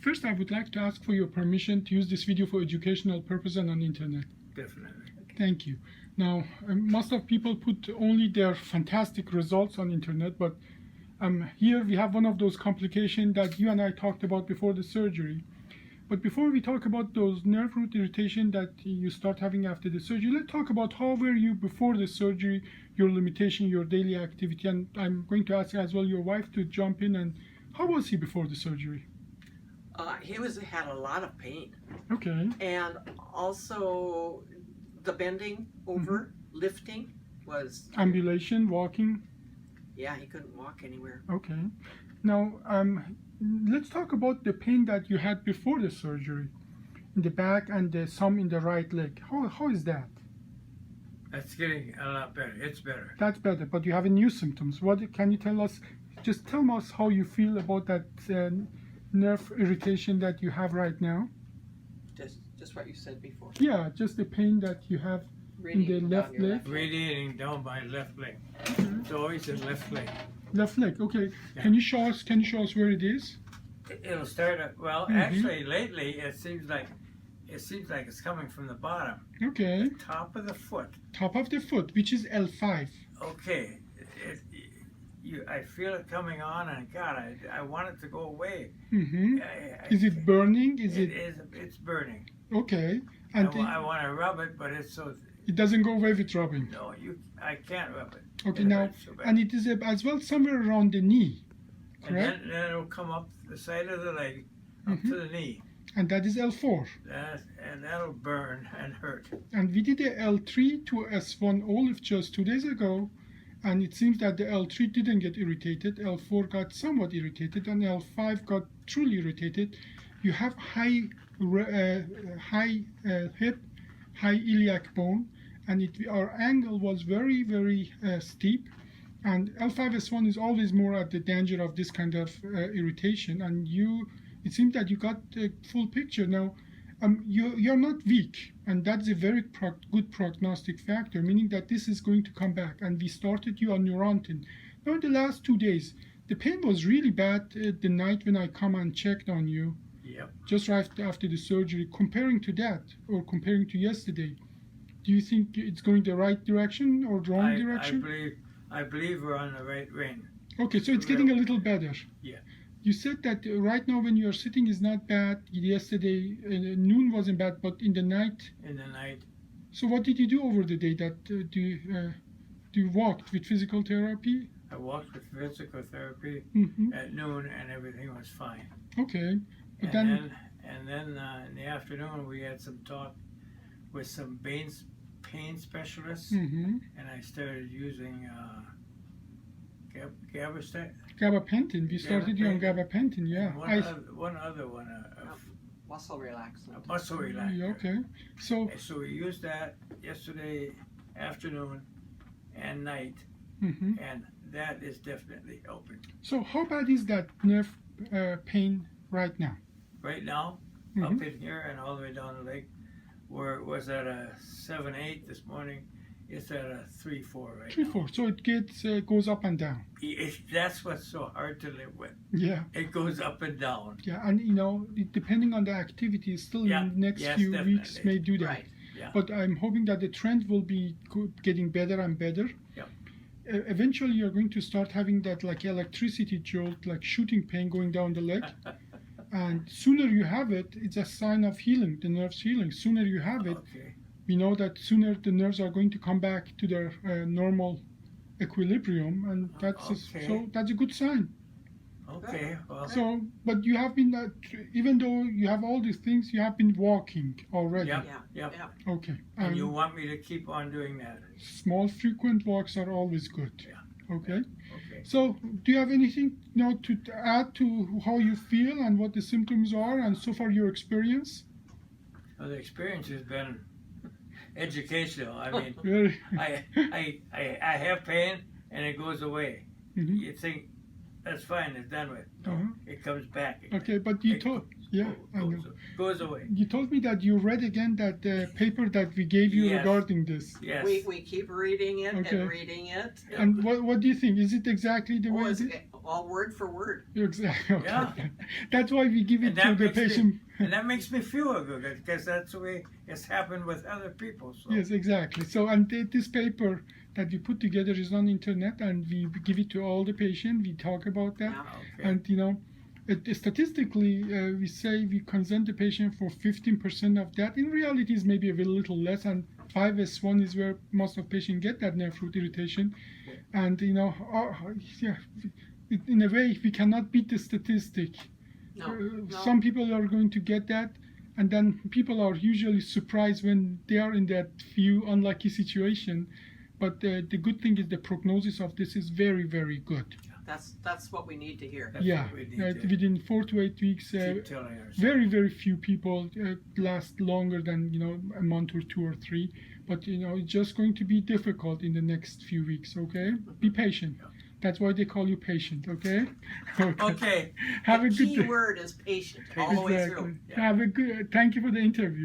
first I would like to ask for your permission to use this video for educational purpose and on internet. Definitely. Thank you. Now, most of people put only their fantastic results on internet, but here we have one of those complications that you and I talked about before the surgery. But before we talk about those nerve root irritation that you start having after the surgery, let's talk about how were you before the surgery, your limitation, your daily activity, and I'm going to ask as well your wife to jump in. And how was he before the surgery? He had a lot of pain. Okay. And also the bending over, lifting was... Ambulation, walking? Yeah, he couldn't walk anywhere. Okay. Now, let's talk about the pain that you had before the surgery in the back and some in the right leg. How is that? That's getting a lot better. It's better. That's better, but you have new symptoms. What can you tell us? Just tell us how you feel about that nerve irritation that you have right now. Just what you said before. Yeah, just the pain that you have in the left leg. Radiating down my left leg. It's always in left leg. Left leg. Okay. Yeah. Can you show us? Can you show us where it is? It'll start at, well, actually lately it seems like it's coming from the bottom. Okay. Top of the foot. Top of the foot, which is L5. Okay. I feel it coming on, and God, I want it to go away. Mm-hmm. Is it burning? It's burning. Okay. And I want to rub it, but it's so... it doesn't go away with rubbing. No, I can't rub it. Okay, It now, hurts so bad. and it is as well somewhere around the knee, correct? And then it'll come up the side of the leg, up to the knee. And that is L4. And that'll burn and hurt. And we did a L3 to S1 OLLIF just 2 days ago, and it seems that the L3 didn't get irritated, L4 got somewhat irritated, and L5 got truly irritated. You have high hip, high iliac bone, and our angle was very, very steep. And L5S1 is always more at the danger of this kind of irritation. And it seems that you got a full picture. Now, you're not weak, and that's a very good prognostic factor, meaning that this is going to come back. And we started you on Neurontin. Now, in the last 2 days, the pain was really bad the night when I come and checked on you. Yep. Just right after the surgery. Comparing to that, or comparing to yesterday, do you think it's going the right direction or wrong direction? I believe we're on the right rein. Okay, so it's getting a little better. Yeah. You said that right now when you're sitting is not bad. Yesterday noon wasn't bad, but in the night. In the night. So what did you do over the day? That do you walk with physical therapy? I walked with physical therapy at noon, and everything was fine. Okay. But then in the afternoon, we had some talk with some pain specialists, and I started using gabapentin. We started you on gabapentin, yeah. One other one. Muscle relaxant. A muscle relaxant. Yeah, okay. So we used that yesterday afternoon and night, and that is definitely helping. So how bad is that nerve pain right now? Right now, up in here and all the way down the leg, where it was at a 7-8 this morning, it's at a 3-4 right 3-4. So it goes up and down. That's what's so hard to live with. Yeah. It goes up and down. Yeah, and depending on the activity, still in the next few weeks may do that. Right. Yeah. But I'm hoping that the trend will be getting better and better. Yep. Eventually, you're going to start having that like electricity jolt, like shooting pain going down the leg. And sooner you have it, it's a sign of healing, the nerve's healing. Sooner you have it, we know that sooner the nerves are going to come back to their normal equilibrium, and that's a good sign. Okay. Well. So, but you have been, even though you have all these things, you have been walking already. Yep. Okay. And you want me to keep on doing that? Small, frequent walks are always good. Yeah. Okay. Okay. So, do you have anything to add to how you feel and what the symptoms are, and so far your experience? Well, the experience has been educational. I mean, Very. I have pain and it goes away. You think that's fine, it's done with. No, it comes back again. Okay, but you told, I know. Goes away. You told me that you read again that paper that we gave you regarding this. Yes. We keep reading it and reading it. And what do you think? Is it exactly the way it is? all word for word. Exactly. Yeah. That's why we give it And to that the makes me- patient. And that makes me feel good because that's the way it's happened with other people. So. Yes, exactly. So, and this paper that we put together is on internet, and we give it to all the patient. We talk about that, Yeah. Okay. and statistically, we say we consent the patient for 15% of that. In reality, it's maybe a little less, and 5S1 is where most of patients get that nerve root irritation, and yeah, in a way, we cannot beat the statistic. No, no. Some people are going to get that, and then people are usually surprised when they are in that few unlucky situation. But the good thing is the prognosis of this is very, very good. That's what we need to hear. That's Yeah, what we need to within 4 to 8 weeks, keep telling ourselves. very, very few people last longer than a month or 2 or 3. But it's just going to be difficult in the next few weeks. Okay, be patient. That's why they call you patient. Okay. Okay. Have The a good key day. word is patient all the way through. Exactly. Have a good. Thank you for the interview.